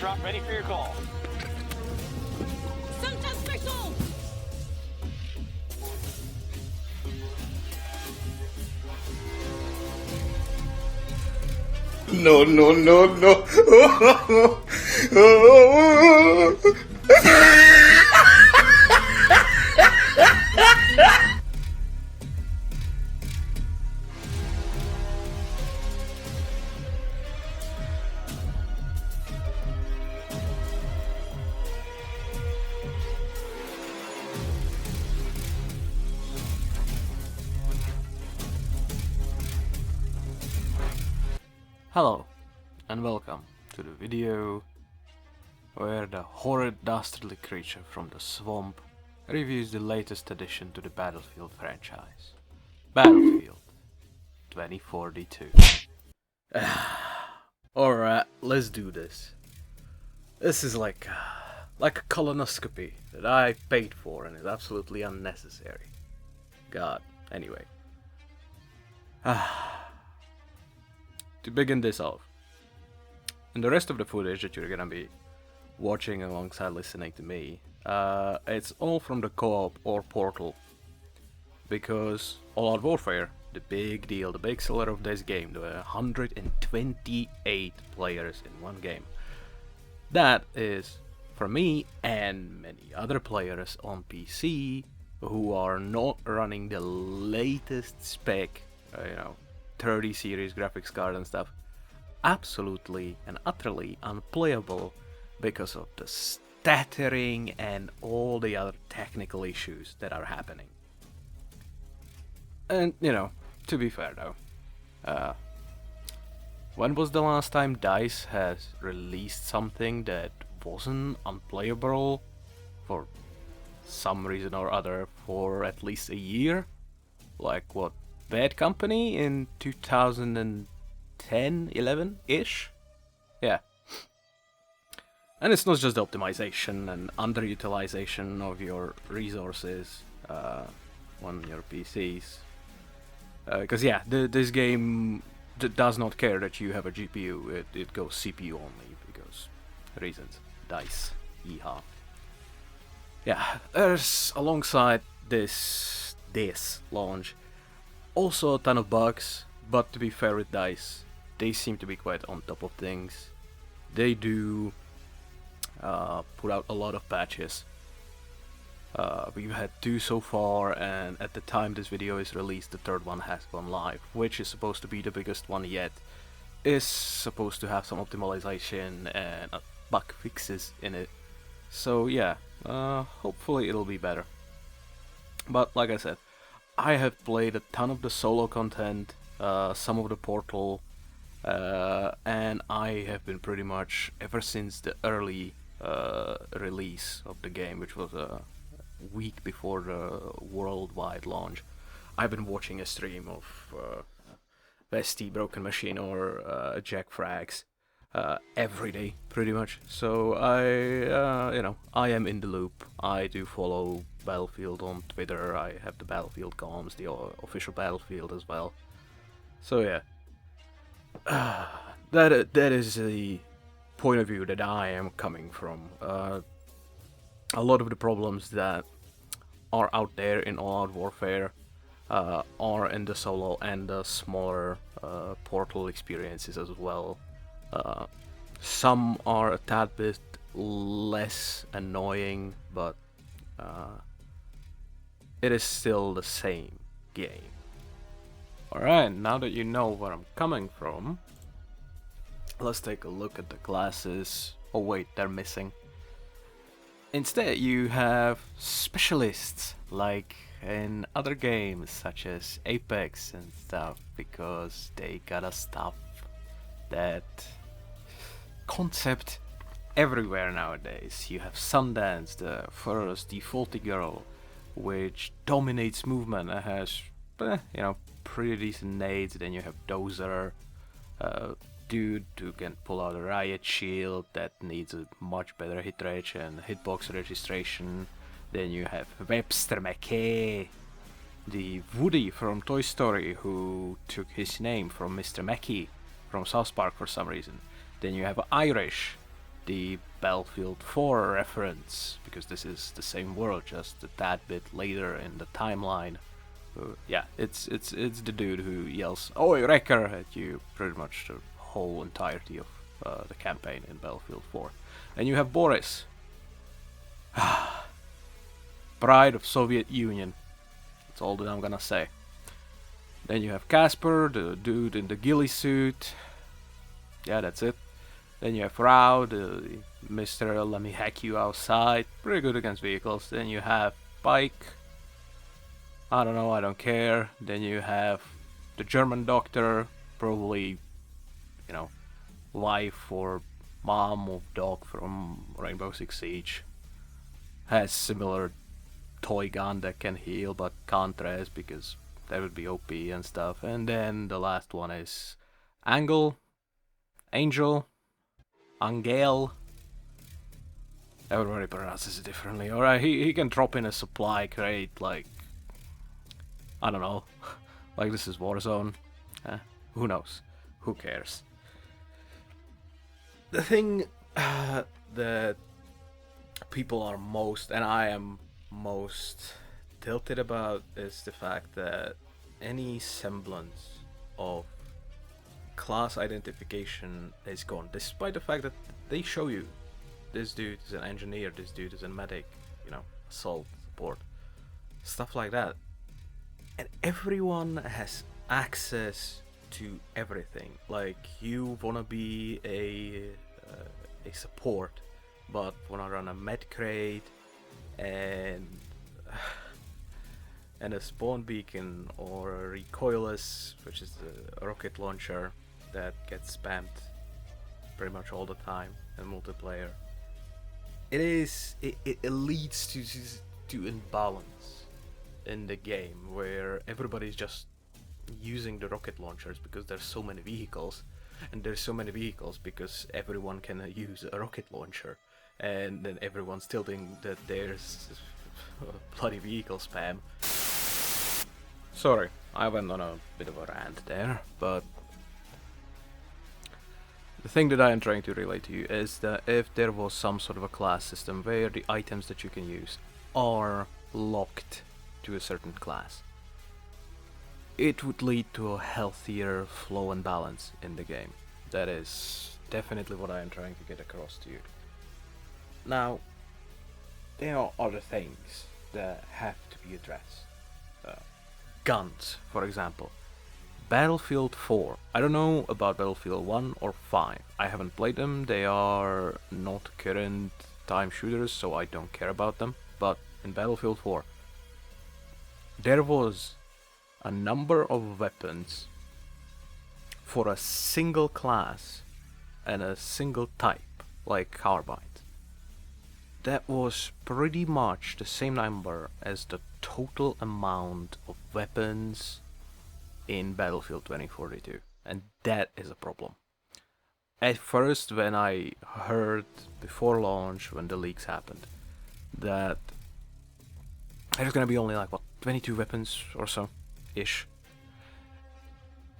drop ready for your call. Sensational! No, no, no, no. Hello, and welcome to the video where the horrid dastardly creature from the swamp reviews the latest addition to the Battlefield franchise. Battlefield 2042. Alright, let's do this. This is like a colonoscopy that I paid for and is absolutely unnecessary. God, anyway. To begin this off, and the rest of the footage that you're gonna be watching alongside listening to me, it's all from the co-op or portal, because All Out Warfare, the big deal, the big seller of this game, the 128 players in one game, that is for me and many other players on PC who are not running the latest spec, 30 series graphics card and stuff, absolutely and utterly unplayable because of the stuttering and all the other technical issues that are happening. And, to be fair though, when was the last time DICE has released something that wasn't unplayable for some reason or other for at least a year? Like what? Bad Company in 2010, 11-ish? Yeah. And it's not just the optimization and underutilization of your resources on your PCs. Because this game does not care that you have a GPU, it goes CPU only, because reasons. DICE. Yeehaw. Yeah, there's alongside this launch also a ton of bugs, but to be fair with DICE, they seem to be quite on top of things. They do put out a lot of patches. We've had 2 so far, and at the time this video is released, the 3rd one has gone live, which is supposed to be the biggest one yet. Is supposed to have some optimization and bug fixes in it. So yeah, hopefully it'll be better. But like I said, I have played a ton of the solo content, some of the portal, and I have been pretty much, ever since the early release of the game, which was a week before the worldwide launch, I've been watching a stream of Bestie, Broken Machine, or Jack Frags every day, pretty much. So I am in the loop. I do follow Battlefield on Twitter. I have the Battlefield comms, the official Battlefield as well. So yeah, that is the point of view that I am coming from. A lot of the problems that are out there in All Out Warfare are in the solo and the smaller portal experiences as well. Some are a tad bit less annoying, but it is still the same game. Alright, now that you know where I'm coming from, let's take a look at the classes. Oh wait, they're missing. Instead, you have specialists, like in other games such as Apex and stuff, because they gotta stuff that concept everywhere nowadays. You have Sundance, the first defaulty girl, which dominates movement and has, pretty decent nades. Then you have Dozer, dude who can pull out a riot shield that needs a much better hit rate and hitbox registration. Then you have Webster McKay, the Woody from Toy Story, who took his name from Mr. Mackey from South Park for some reason. Then you have Irish, the Battlefield 4 reference, because this is the same world, just a tad bit later in the timeline. Yeah, it's the dude who yells "Oi, Wrecker" at you pretty much the whole entirety of the campaign in Battlefield 4. And you have Boris, pride of Soviet Union. That's all that I'm gonna say. Then you have Casper, the dude in the ghillie suit. Yeah, that's it. Then you have Rao, the Mr. Let me hack you outside. Pretty good against vehicles. Then you have Pike. I don't know, I don't care. Then you have the German doctor, probably, you know, wife or mom of dog from Rainbow Six Siege. Has similar toy gun that can heal but can't res because that would be OP and stuff. And then the last one is Angel, Angel, everybody pronounces it differently. Alright, he can drop in a supply crate like, I don't know, like this is Warzone. Who knows? Who cares? The thing that people are most, and I am most tilted about, is the fact that any semblance of class identification is gone, despite the fact that they show you this dude is an engineer, this dude is a medic, you know, assault, support, stuff like that. And everyone has access to everything. Like, you wanna be a support, but wanna run a med crate and a spawn beacon or a recoilless, which is a rocket launcher that gets spammed pretty much all the time in multiplayer. It leads to imbalance in the game where everybody's just using the rocket launchers because there's so many vehicles, and there's so many vehicles because everyone can use a rocket launcher, and then everyone's tilting that there's bloody vehicle spam. Sorry, I went on a bit of a rant there, but the thing that I am trying to relate to you is that if there was some sort of a class system where the items that you can use are locked to a certain class, it would lead to a healthier flow and balance in the game. That is definitely what I am trying to get across to you. Now, there are other things that have to be addressed. Guns, for example. Battlefield 4. I don't know about Battlefield 1 or 5. I haven't played them. They are not current time shooters, so I don't care about them. But in Battlefield 4, there was a number of weapons for a single class and a single type, like carbine. That was pretty much the same number as the total amount of weapons in Battlefield 2042, and that is a problem. At first, when I heard before launch, when the leaks happened, that there's gonna be only like, what, 22 weapons or so ish,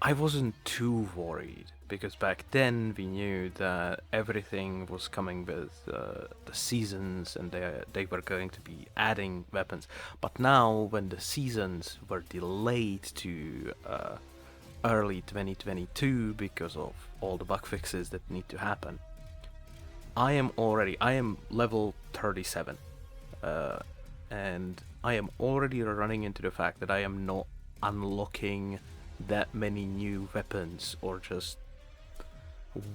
I wasn't too worried, because back then we knew that everything was coming with the seasons, and they were going to be adding weapons. But now, when the seasons were delayed to early 2022 because of all the bug fixes that need to happen, I am level 37, and I am already running into the fact that I am not unlocking that many new weapons or just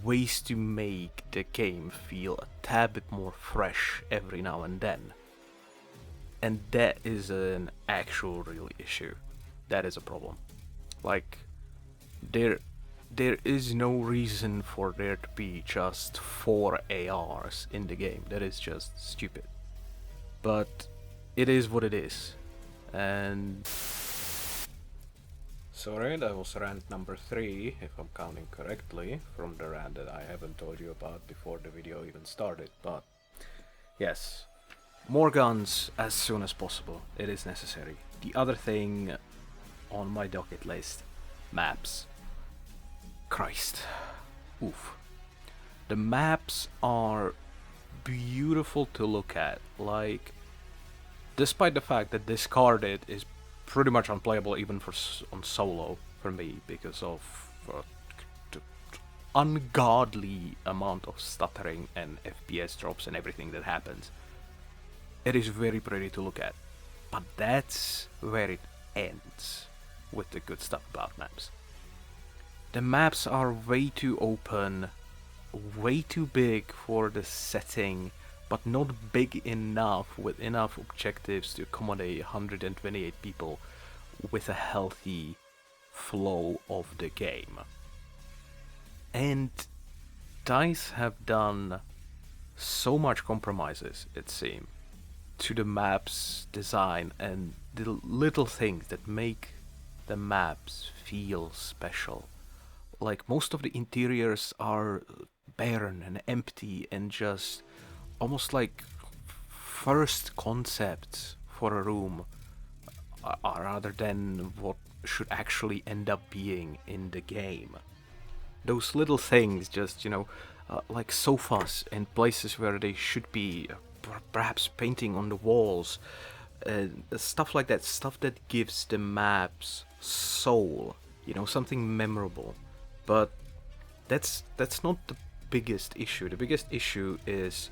ways to make the game feel a tad bit more fresh every now and then. And that is an actual real issue. That is a problem. Like, there is no reason for there to be just 4 ARs in the game. That is just stupid. But it is what it is. And sorry, that was rant number 3, if I'm counting correctly, from the rant that I haven't told you about before the video even started. But yes, more guns as soon as possible. It is necessary. The other thing on my docket list, maps. Christ. Oof. The maps are beautiful to look at. Like, despite the fact that Discarded is pretty much unplayable even on solo for me because of the ungodly amount of stuttering and FPS drops and everything that happens. It is very pretty to look at, but that's where it ends with the good stuff about maps. The maps are way too open, way too big for the setting, but not big enough with enough objectives to accommodate 128 people with a healthy flow of the game. And DICE have done so much compromises, it seems, to the map's design and the little things that make the maps feel special. Like, most of the interiors are barren and empty and just almost like first concepts for a room, rather than what should actually end up being in the game. Those little things, just, like sofas and places where they should be, perhaps painting on the walls, stuff like that, stuff that gives the maps soul, something memorable. But that's not the biggest issue. The biggest issue is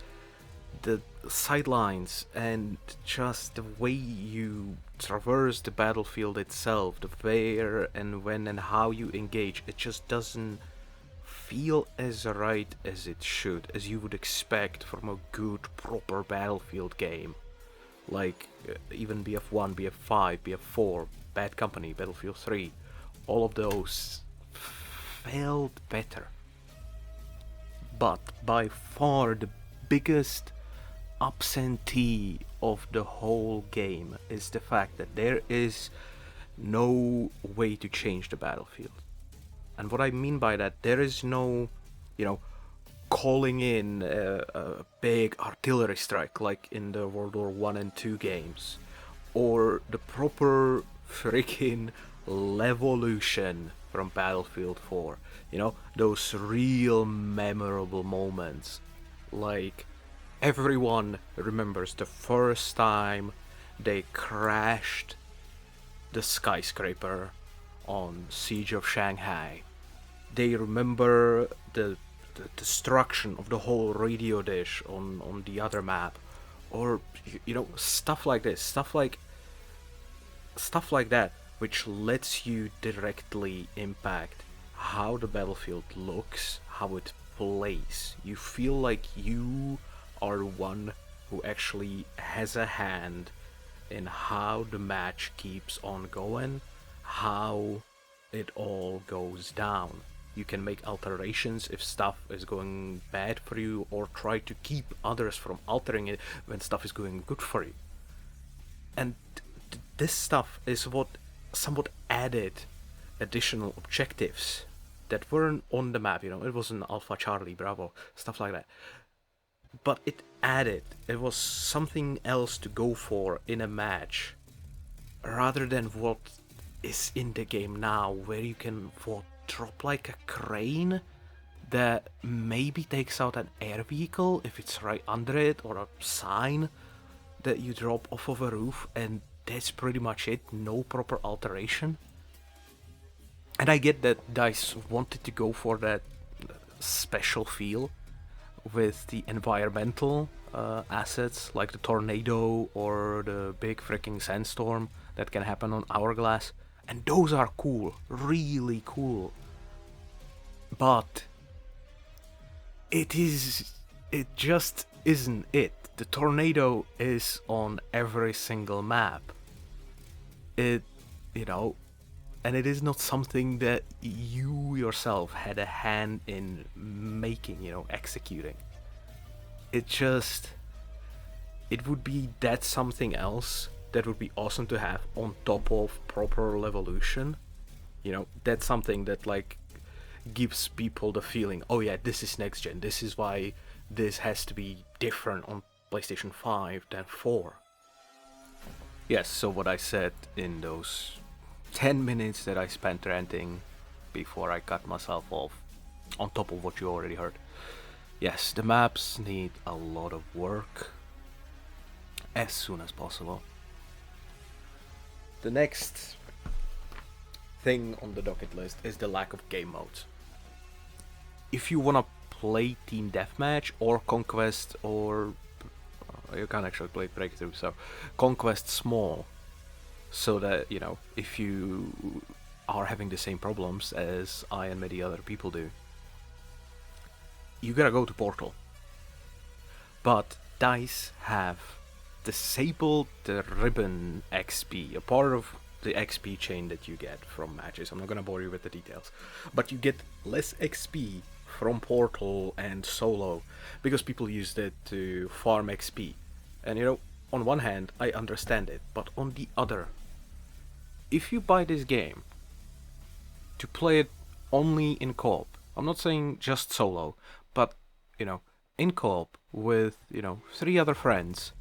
the sidelines and just the way you traverse the battlefield itself, the where and when and how you engage. It just doesn't feel as right as it should, as you would expect from a good, proper Battlefield game. Like even BF1, BF5, BF4, Bad Company, Battlefield 3, all of those felt better. But by far the biggest absentee of the whole game is the fact that there is no way to change the battlefield. And what I mean by that, there is no, calling in a big artillery strike like in the World War 1 and 2 games, or the proper freaking Levolution from Battlefield 4. Those real memorable moments. Like, everyone remembers the first time they crashed the skyscraper on Siege of Shanghai. They remember the destruction of the whole radio dish on the other map, or stuff like this, stuff like that, which lets you directly impact how the battlefield looks, how it plays. You feel like you are one who actually has a hand in how the match keeps on going, how it all goes down. You can make alterations if stuff is going bad for you, or try to keep others from altering it when stuff is going good for you. And this stuff is what somewhat added additional objectives that weren't on the map. It wasn't Alpha, Charlie, Bravo, stuff like that. But it was something else to go for in a match, rather than what is in the game now, where you can drop like a crane that maybe takes out an air vehicle if it's right under it, or a sign that you drop off of a roof, and that's pretty much it. No proper alteration. And I get that DICE wanted to go for that special feel with the environmental assets, like the tornado or the big freaking sandstorm that can happen on Hourglass. And those are cool, really cool. But it just isn't it. The tornado is on every single map. And it is not something that you yourself had a hand in making, executing. It would be that something else that would be awesome to have on top of proper Levolution. That's something that like gives people the feeling, oh yeah, this is next gen. This is why this has to be different on PlayStation 5 than 4. Yes, so what I said in those 10 minutes that I spent ranting before I cut myself off, on top of what you already heard, Yes, the maps need a lot of work as soon as possible. The next thing on the docket list is the lack of game modes. If you wanna play Team Deathmatch or Conquest, or you can't actually play Breakthrough, so Conquest small, so that, you know, if you are having the same problems as I and many other people do, you gotta go to Portal. But DICE have disabled the ribbon XP, a part of the XP chain that you get from matches. I'm not gonna bore you with the details, but you get less XP from Portal and Solo because people used it to farm XP. And you know, on one hand, I understand it, but on the other, if you buy this game to play it only in co-op, I'm not saying just solo, but, you know, in co-op with, you know, 3 other friends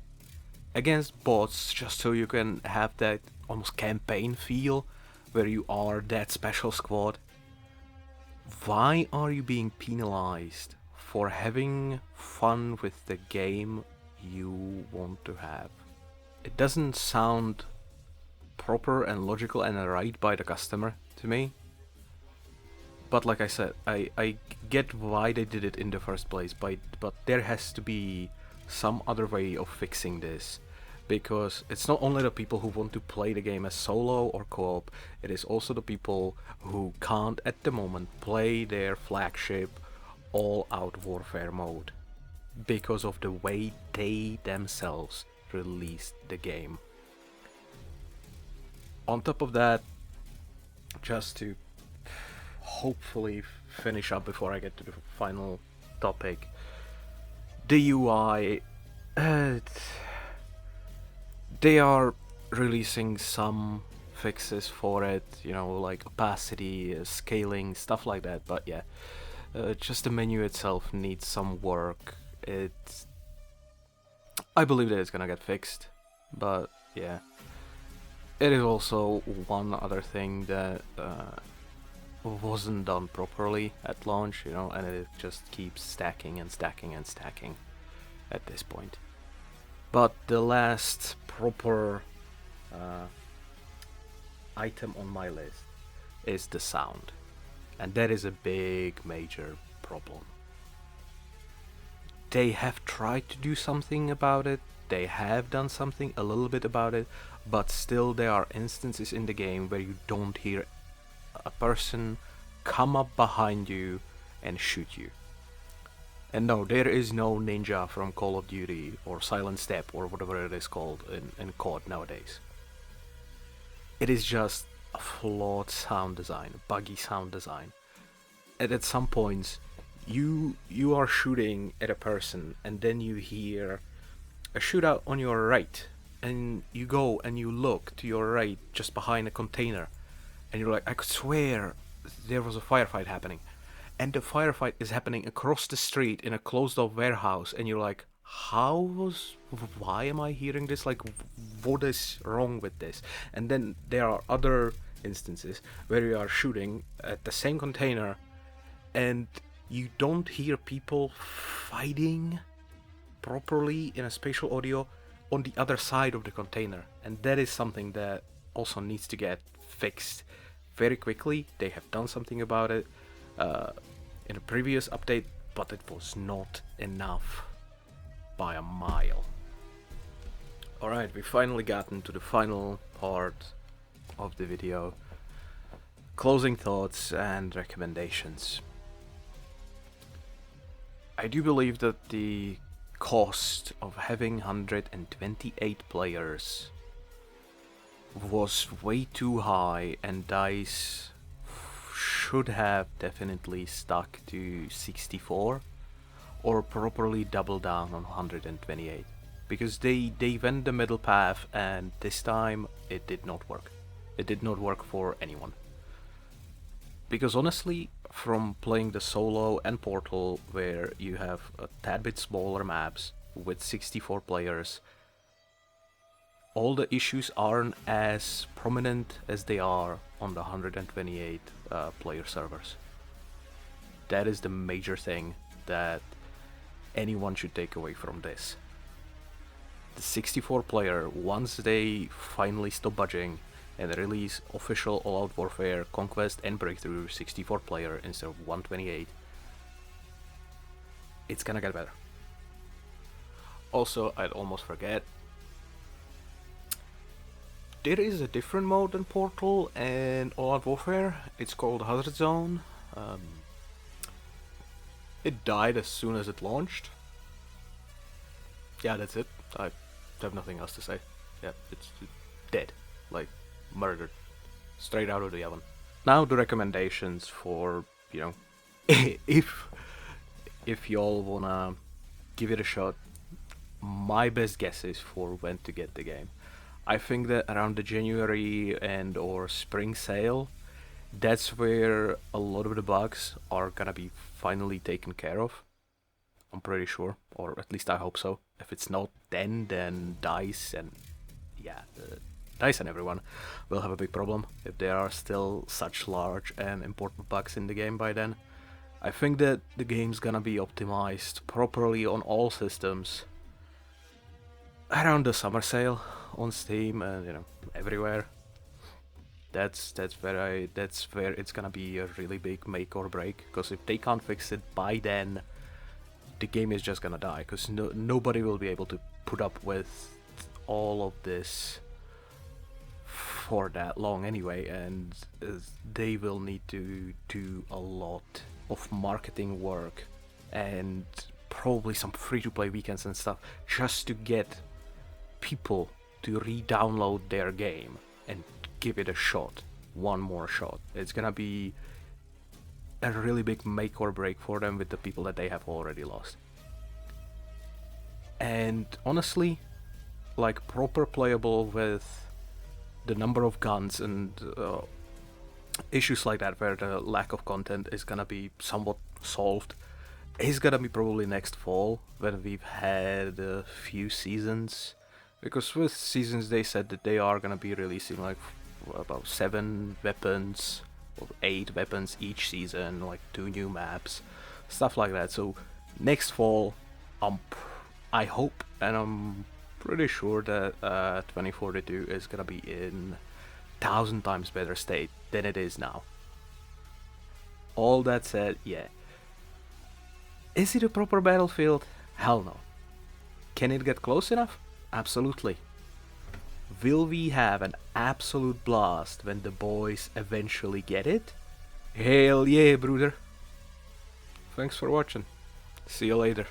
against bots, just so you can have that almost campaign feel where you are that special squad. Why are you being penalized for having fun with the game you want to have? It doesn't sound proper and logical and right by the customer to me. But like I said, I get why they did it in the first place, but there has to be some other way of fixing this. Because it's not only the people who want to play the game as solo or co-op, it is also the people who can't at the moment play their flagship all-out warfare mode because of the way they themselves released the game. On top of that, just to hopefully finish up before I get to the final topic, the UI, they are releasing some fixes for it, you know, like opacity, scaling, stuff like that, but yeah, just the menu itself needs some work. I believe that it's gonna get fixed, but yeah. It is also one other thing that wasn't done properly at launch, you know, and it just keeps stacking and stacking and stacking at this point. But the last proper item on my list is the sound, and that is a big major problem. They have tried to do something about it, they have done something a little bit about it, but still there are instances in the game where you don't hear a person come up behind you and shoot you. And no, there is no ninja from Call of Duty or Silent Step or whatever it is called in COD nowadays. It is just a flawed sound design, buggy sound design. And at some points, you are shooting at a person and then you hear a shootout on your right, and you go and you look to your right just behind a container, and you're like, I could swear there was a firefight happening. And the firefight is happening across the street in a closed off warehouse, and you're like, why am I hearing this? Like, what is wrong with this? And then there are other instances where you are shooting at the same container and you don't hear people fighting properly in a spatial audio on the other side of the container. And that is something that also needs to get fixed very quickly. They have done something about it in a previous update, but it was not enough by a mile. Alright, we finally gotten to the final part of the video. Closing thoughts and recommendations. I do believe that the cost of having 128 players was way too high, and DICE should have definitely stuck to 64 or properly double down on 128, because they went the middle path, and this time it did not work. It did not work for anyone. Because honestly, from playing the solo and Portal, where you have a tad bit smaller maps with 64 players, all the issues aren't as prominent as they are on the 128 player servers. That is the major thing that anyone should take away from this. The 64 player, once they finally stop budging and release official All Out Warfare, Conquest and Breakthrough 64 player instead of 128, it's gonna get better. Also, I'd almost forget, there is a different mode than Portal and All Out Warfare. It's called Hazard Zone. It died as soon as it launched. Yeah, that's it. I have nothing else to say. Yeah, it's dead. Like, murdered. Straight out of the oven. Now the recommendations for, you know, if y'all wanna give it a shot, my best guess is for when to get the game. I think that around the January and or spring sale, that's where a lot of the bugs are gonna be finally taken care of. I'm pretty sure, or at least I hope so. If it's not then DICE and DICE and everyone will have a big problem if there are still such large and important bugs in the game by then. I think that the game's gonna be optimized properly on all systems around the summer sale on Steam and, you know, everywhere. That's where it's gonna be a really big make or break, because if they can't fix it by then, the game is just gonna die, because nobody will be able to put up with all of this for that long anyway, and they will need to do a lot of marketing work and probably some free-to-play weekends and stuff just to get people to re-download their game and give it a shot, one more shot. It's gonna be a really big make or break for them with the people that they have already lost. And honestly, like, proper playable with the number of guns and issues like that, where the lack of content is gonna be somewhat solved, is gonna be probably next fall, when we've had a few seasons. Because with seasons, they said that they are gonna be releasing like about 7 weapons or 8 weapons each season, like 2 new maps, stuff like that. So next fall, I hope, and I'm pretty sure that 2042 is gonna be in 1,000 times better state than it is now. All that said, yeah. Is it a proper Battlefield? Hell no. Can it get close enough? Absolutely. Will we have an absolute blast when the boys eventually get it? Hell yeah, brother. Thanks for watching. See you later.